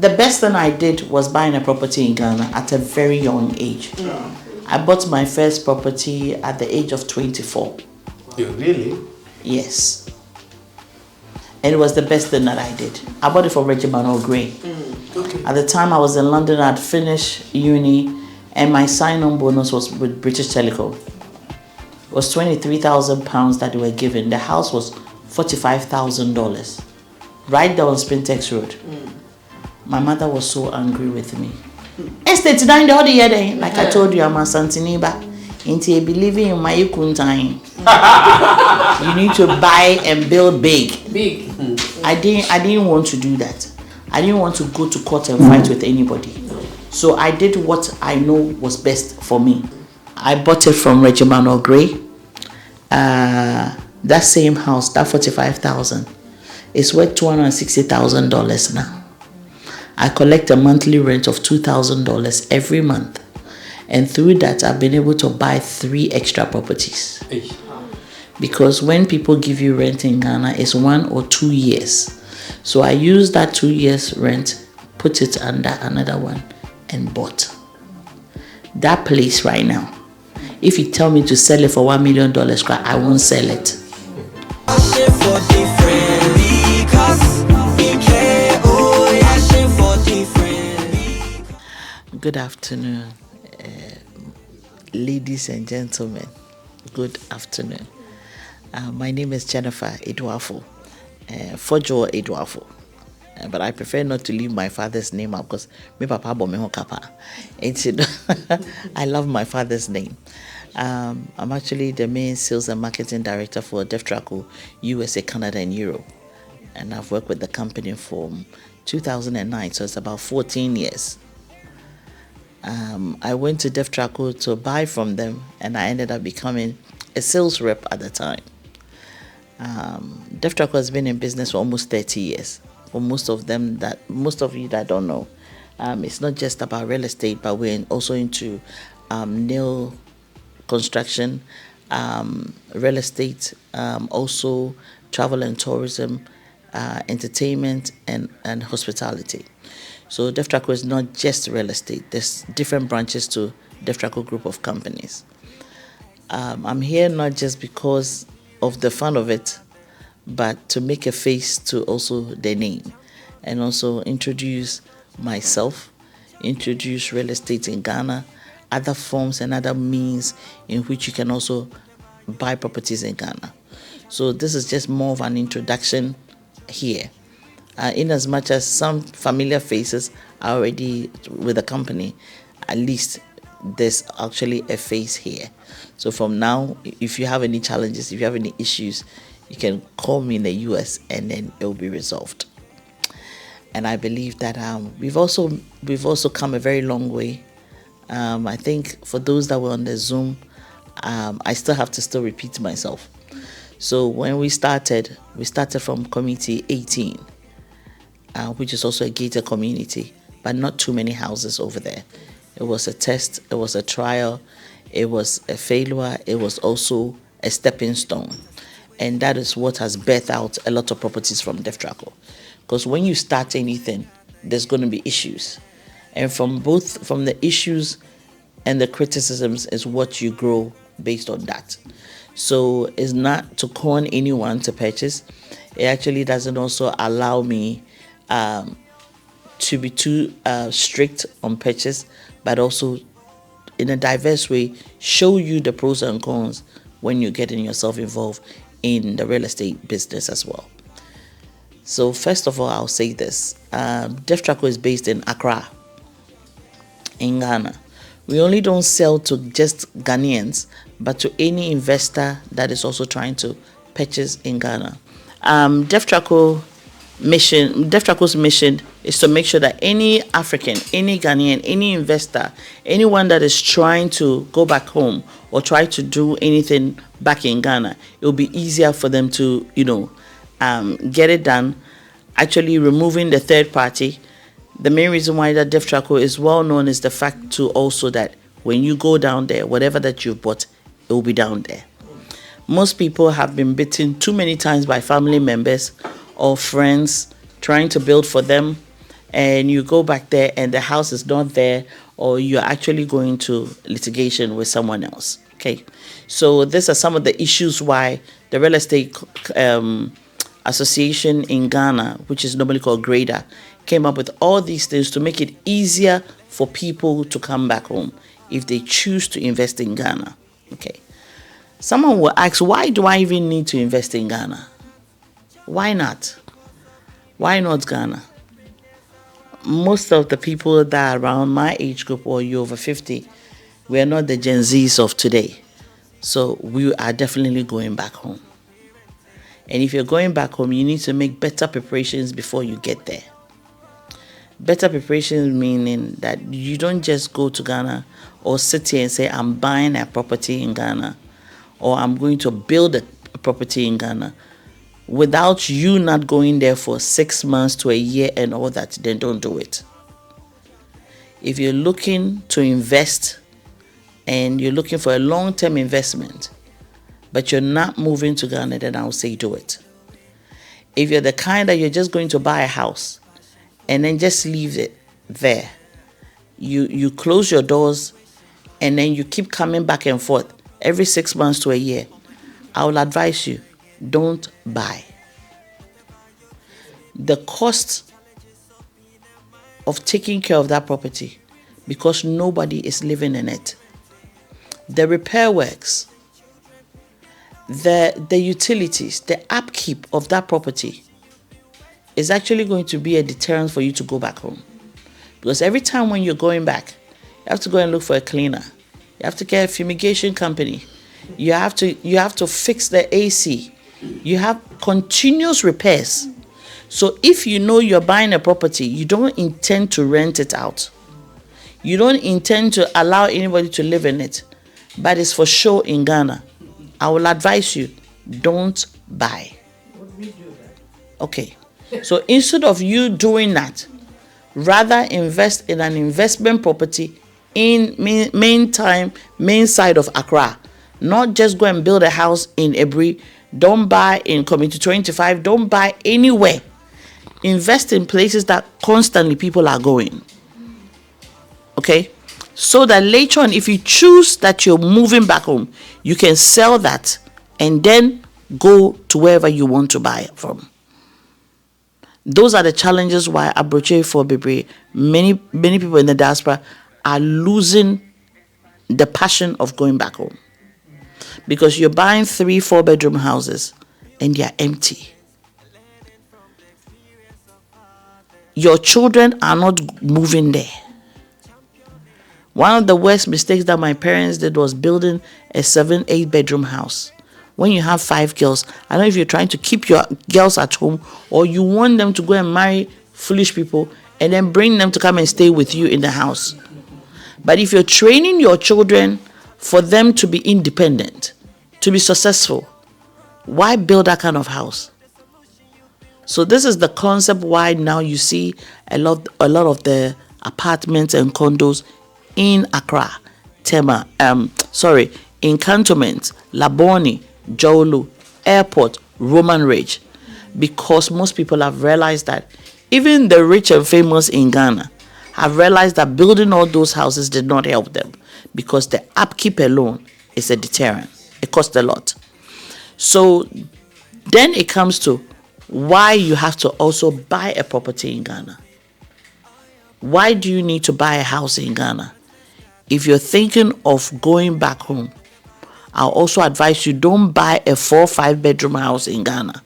the best thing I did was buying a property in Ghana at a very young age. I bought my first property at the age of 24. You really? Yes. And it was the best thing that I did. I bought it from Regimental Grey. Okay. At the time I was in London, I'd finished uni, and my sign-on bonus was with British Telecom. It was £23,000 that they were given. The house was $45,000. Right there on Spintex Road. My mother was so angry with me. Estate down the other year, like I told you, I'm a Santiniba. Into believing in my time. You need to buy and build big. Big. I didn't want to do that. I didn't want to go to court and fight with anybody. So I did what I know was best for me. I bought it from Regimental Grey. That same house, that $45,000, is worth $260,000 now. I collect a monthly rent of $2,000 every month. And through that, I've been able to buy 3 extra properties. Because when people give you rent in Ghana, it's 1 or 2 years. So I used that 2 years rent, put it under another one, and bought. That place right now, if you tell me to sell it for $1 million, I won't sell it. Good afternoon, ladies and gentlemen. Good afternoon. My name is Jennifer Edwafo, Fojo Edwafo. But I prefer not to leave my father's name out because my papa bo me ho kapa. I love my father's name. I'm actually the main sales and marketing director for Devtraco, USA, Canada, and Europe. And I've worked with the company from 2009, so it's about 14 years. I went to Devtraco to buy from them, and I ended up becoming a sales rep at the time. Devtraco has been in business for almost 30 years. For most of you that don't know, it's not just about real estate, but we're also into nail construction, real estate, also travel and tourism, entertainment, and hospitality. So Devtraco is not just real estate. There's different branches to Devtraco group of companies. I'm here not just because of the fun of it, but to make a face to also the name, and also introduce myself, introduce real estate in Ghana, other forms and other means in which you can also buy properties in Ghana. So this is just more of an introduction here. In as much as some familiar faces are already with the company, at least there's actually a face here. So from now, if you have any challenges, if you have any issues, you can call me in the US and then it will be resolved. And I believe that we've also come a very long way. I think for those that were on the Zoom, I still have to repeat myself. So when we started from Committee 18, which is also a gated community, but not too many houses over there. It was a test, it was a trial, it was a failure, it was also a stepping stone. And that is what has birthed out a lot of properties from Devtraco. Because when you start anything, there's going to be issues. And from the issues and the criticisms is what you grow based on that. So it's not to con anyone to purchase. It actually doesn't also allow me to be too strict on purchase, but also in a diverse way show you the pros and cons when you're getting yourself involved in the real estate business as well. So first of all, I'll say this. Devtraco is based in Accra, in Ghana. We only don't sell to just Ghanaians, but to any investor that is also trying to purchase in Ghana. Devtraco's mission is to make sure that any African, any Ghanaian, any investor, anyone that is trying to go back home or try to do anything back in Ghana, it will be easier for them to, get it done. Actually, removing the third party. The main reason why that Devtraco is well known is the fact too also that when you go down there, whatever that you've bought, it will be down there. Most people have been bitten too many times by family members or friends trying to build for them, and you go back there and the house is not there, or you're actually going to litigation with someone else. Okay, so these are some of the issues why the real estate association in Ghana, which is normally called GRADA, came up with all these things to make it easier for people to come back home if they choose to invest in Ghana. Okay, someone will ask, why do I even need to invest in Ghana? Why not? Why not Ghana? Most of the people that are around my age group, or you over 50, we are not the Gen Zs of today. So we are definitely going back home. And if you're going back home, you need to make better preparations before you get there. Better preparations meaning that you don't just go to Ghana or sit here and say, I'm buying a property in Ghana, or I'm going to build a property in Ghana, without you not going there for 6 months to a year and all that. Then don't do it. If you're looking to invest and you're looking for a long-term investment, but you're not moving to Ghana, then I would say do it. If you're the kind that you're just going to buy a house and then just leave it there, you close your doors and then you keep coming back and forth every 6 months to a year, I will advise you, don't buy. The cost of taking care of that property, because nobody is living in it, the repair works, the utilities, the upkeep of that property is actually going to be a deterrent for you to go back home. Because every time when you're going back, you have to go and look for a cleaner. You have to get a fumigation company. You have to fix the AC. You have continuous repairs. So if you know you're buying a property, you don't intend to rent it out. You don't intend to allow anybody to live in it, but it's for show in Ghana, I will advise you, don't buy. Okay. So instead of you doing that, rather invest in an investment property in main side of Accra. Not just go and build a house in Ebri. Don't buy in Community 25. Don't buy anywhere. Invest in places that constantly people are going. Okay? So that later on, if you choose that you're moving back home, you can sell that and then go to wherever you want to buy it from. Those are the challenges why Abroche for Bebre, many people in the diaspora are losing the passion of going back home. Because you're buying 3-4 bedroom houses and they are empty. Your children are not moving there. One of the worst mistakes that my parents did was building a 7-8 bedroom house. When you have 5 girls, I don't know if you're trying to keep your girls at home or you want them to go and marry foolish people and then bring them to come and stay with you in the house. But if you're training your children for them to be independent, to be successful, why build that kind of house? So this is the concept why now you see a lot of the apartments and condos in Accra, in Cantonment, Laboni, Jolu, Airport, Roman Ridge, because most people have realized that even the rich and famous in Ghana have realized that building all those houses did not help them, because the upkeep alone is a deterrent. It costs a lot. So then it comes to why you have to also buy a property in Ghana. Why do you need to buy a house in Ghana? If you're thinking of going back home, I'll also advise you, don't buy a 4-5 bedroom house in Ghana.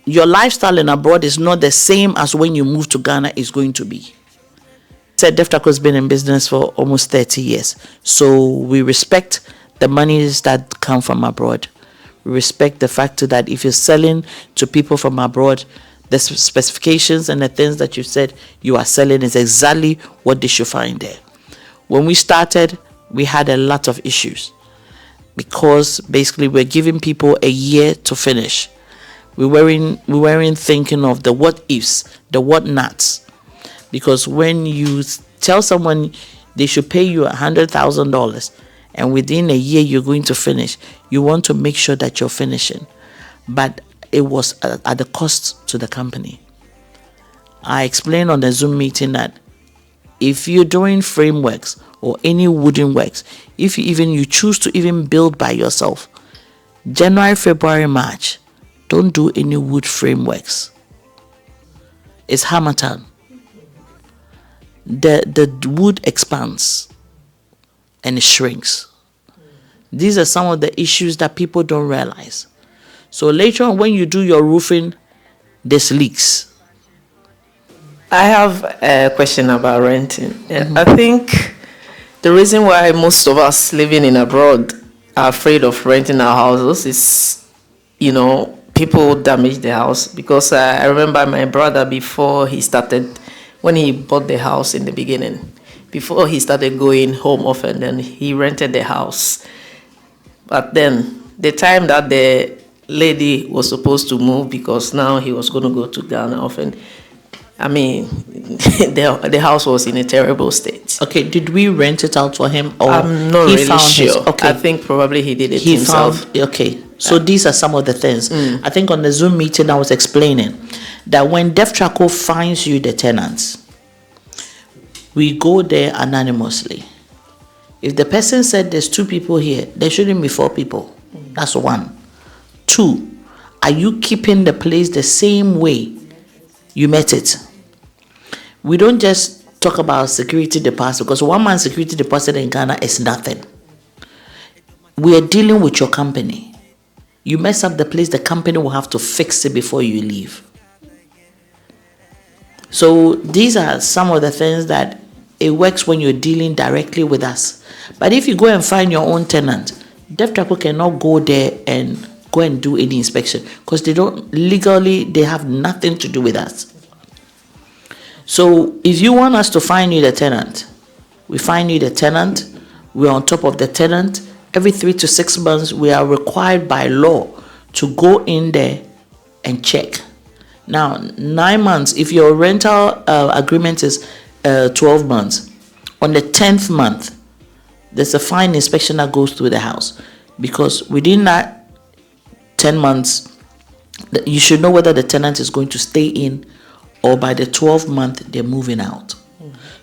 Your lifestyle in abroad is not the same as when you move to Ghana is going to be. Said Devtraco has been in business for almost 30 years. So we respect the monies that come from abroad. We respect the fact that if you're selling to people from abroad, the specifications and the things that you said you are selling is exactly what they should find there. When we started, we had a lot of issues because basically we're giving people a year to finish. We weren't thinking of the what ifs, the what nots. Because when you tell someone they should pay you $100,000 and within a year you're going to finish, you want to make sure that you're finishing. But it was at the cost to the company. I explained on the Zoom meeting that if you're doing frameworks or any wooden works, if you choose to even build by yourself, January, February, March, don't do any wood frameworks. It's harmattan. The wood expands and it shrinks. These are some of the issues that people don't realize. So later on, when you do your roofing, there's leaks. I have a question about renting. I think the reason why most of us living in abroad are afraid of renting our houses is, people damage the house. Because I remember my brother when he bought the house in the beginning, before he started going home often, then he rented the house. But then the time that the lady was supposed to move, because now he was going to go to Ghana often, the house was in a terrible state. Okay, did we rent it out for him, or I'm not he really found sure. Okay, I think probably he did it himself. So these are some of the things. I think on the Zoom meeting I was explaining that when Devtraco finds you the tenants, we go there anonymously. If the person said there's 2 people here, there shouldn't be 4 people. That's 1. 2, are you keeping the place the same way you met it? We don't just talk about security deposit, because 1 month security deposit in Ghana is nothing. We are dealing with your company. You mess up the place, the company will have to fix it before you leave. So these are some of the things that it works when you're dealing directly with us. But if you go and find your own tenant, Devtraco cannot go there and go and do any inspection, because they have nothing to do with us. So if you want us to find you the tenant, we find you the tenant, we're on top of the tenant. Every 3 to 6 months, we are required by law to go in there and check. Now, 9 months, if your rental agreement is 12 months, on the 10th month, there's a fine inspection that goes through the house, because within that 10 months, you should know whether the tenant is going to stay in, or by the 12th month, they're moving out.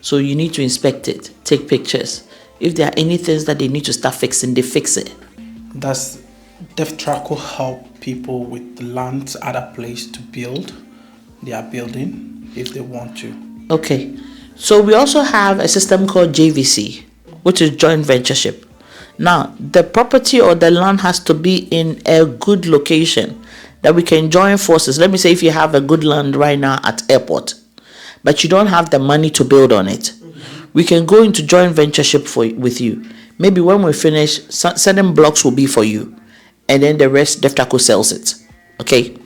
So you need to inspect it, take pictures. If there are any things that they need to start fixing, they fix it. Does Devtraco help people with land at a place to build their building if they want to? Okay. So we also have a system called JVC, which is joint ventureship. Now, the property or the land has to be in a good location that we can join forces. Let me say if you have a good land right now at airport, but you don't have the money to build on it, we can go into joint ventureship with you. Maybe when we finish, certain blocks will be for you, and then the rest, Devtraco sells it. Okay?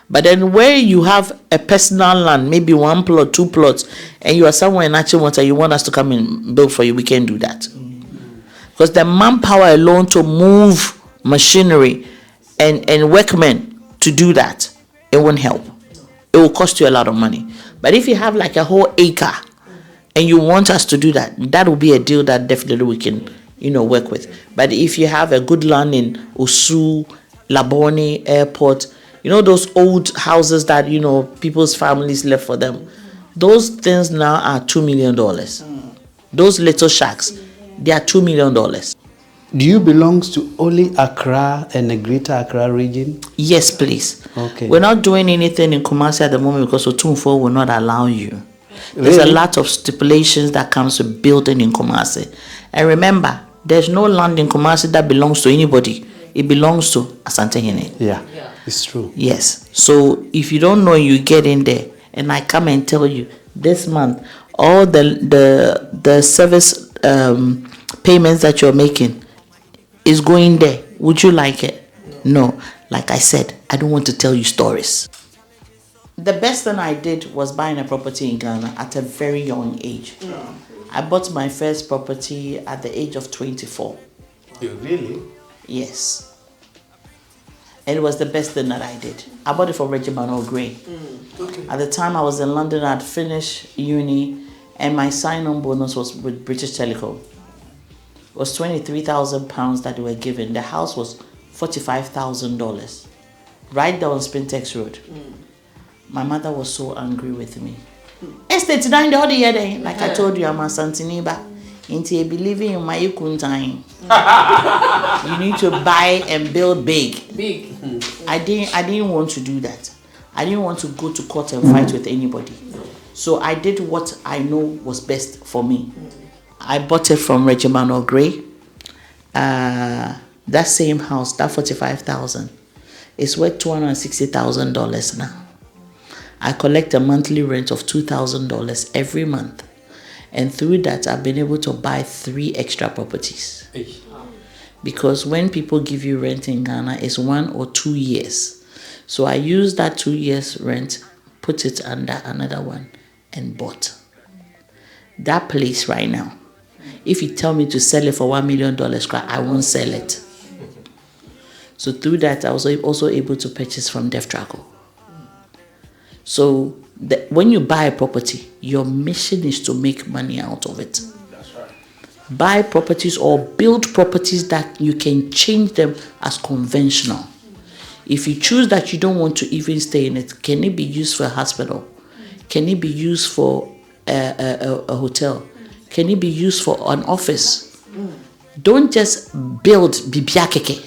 But then where you have a personal land, maybe 1 plot, 2 plots, and you are somewhere in Achiwater, you want us to come and build for you, we can do that. Because the manpower alone to move machinery and workmen to do that, it won't help. It will cost you a lot of money. But if you have like a whole acre and you want us to do that, that will be a deal that definitely we can, work with. But if you have a good land in Osu, Labone, Airport, those old houses that, people's families left for them, those things now are $2 million. Those little shacks, they are $2 million. Do you belong to only Accra and the greater Accra region? Yes, please. Okay. We're not doing anything in Kumasi at the moment because Otumfo will not allow you. There's a lot of stipulations that comes with building in Kumasi. And remember, there's no land in Kumasi that belongs to anybody. It belongs to Asantehene. Yeah, it's true. Yes. So if you don't know, you get in there, and I come and tell you this month all the service payments that you're making is going there. Would you like it? No. Like I said, I don't want to tell you stories. The best thing I did was buying a property in Ghana at a very young age. I bought my first property at the age of 24. You really? Yes. And it was the best thing that I did. I bought it for Reggie Bano Gray. Okay. At the time I was in London, I'd finished uni, and my sign-on bonus was with British Telecom. It was £23,000 that they were given. The house was $45,000. Right down Spintex Road. My mother was so angry with me. Estate down the other year, like I told you, I'm a Santiniba. Into believing in my time. You need to buy and build big. Big. I didn't want to do that. I didn't want to go to court and fight with anybody. So I did what I know was best for me. I bought it from Regiment Gray. That same house, that 45,000, is worth $260,000 now. I collect a monthly rent of $2,000 every month. And through that, I've been able to buy 3 extra properties. Because when people give you rent in Ghana, it's 1 or 2 years. So I used that 2 years rent, put it under another one, and bought. That place right now, if you tell me to sell it for $1 million, I won't sell it. So through that, I was also able to purchase from Devtraco. So when you buy a property, your mission is to make money out of it. That's right. Buy properties or build properties that you can change them as conventional. If you choose that you don't want to even stay in it, can it be used for a hospital? Can it be used for a hotel? Can it be used for an office? Don't just build bibiakeke.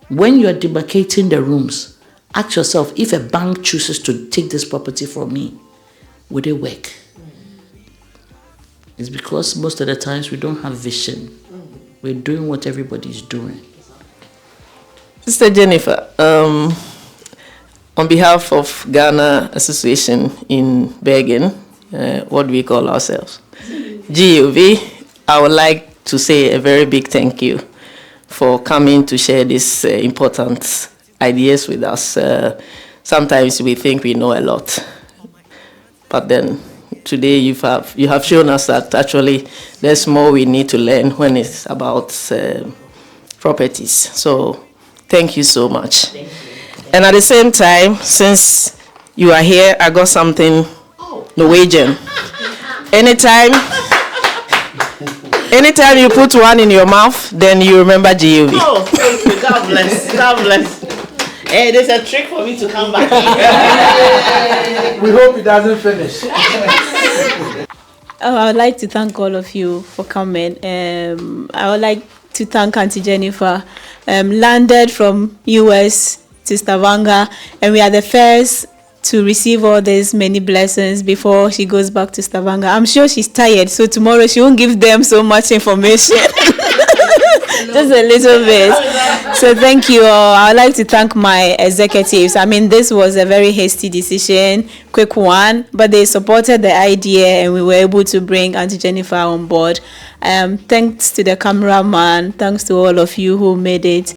When you're demarcating the rooms, ask yourself, if a bank chooses to take this property from me, would it work? It's because most of the times we don't have vision. We're doing what everybody's doing. Sister Jennifer, on behalf of Ghana Association in Bergen, what do we call ourselves? GUV, I would like to say a very big thank you for coming to share these important ideas with us. Sometimes we think we know a lot, but then today you have shown us that actually there's more we need to learn when it's about properties. So thank you so much. Thank you. And at the same time, since you are here, I got something Norwegian. Anytime you put one in your mouth, then you remember GUV. Oh, thank you. God bless. God bless. Hey, there's a trick for me to come back. We hope it doesn't finish. I would like to thank all of you for coming. I would like to thank Auntie Jennifer. Landed from US to Stavanger, and we are the first to receive all these many blessings before she goes back to Stavanger. I'm sure she's tired, so tomorrow she won't give them so much information. Just a little bit. So thank you all. I would like to thank my executives. I mean, this was a very hasty decision, quick one, but they supported the idea and we were able to bring Auntie Jennifer on board. Thanks to the cameraman, thanks to all of you who made it.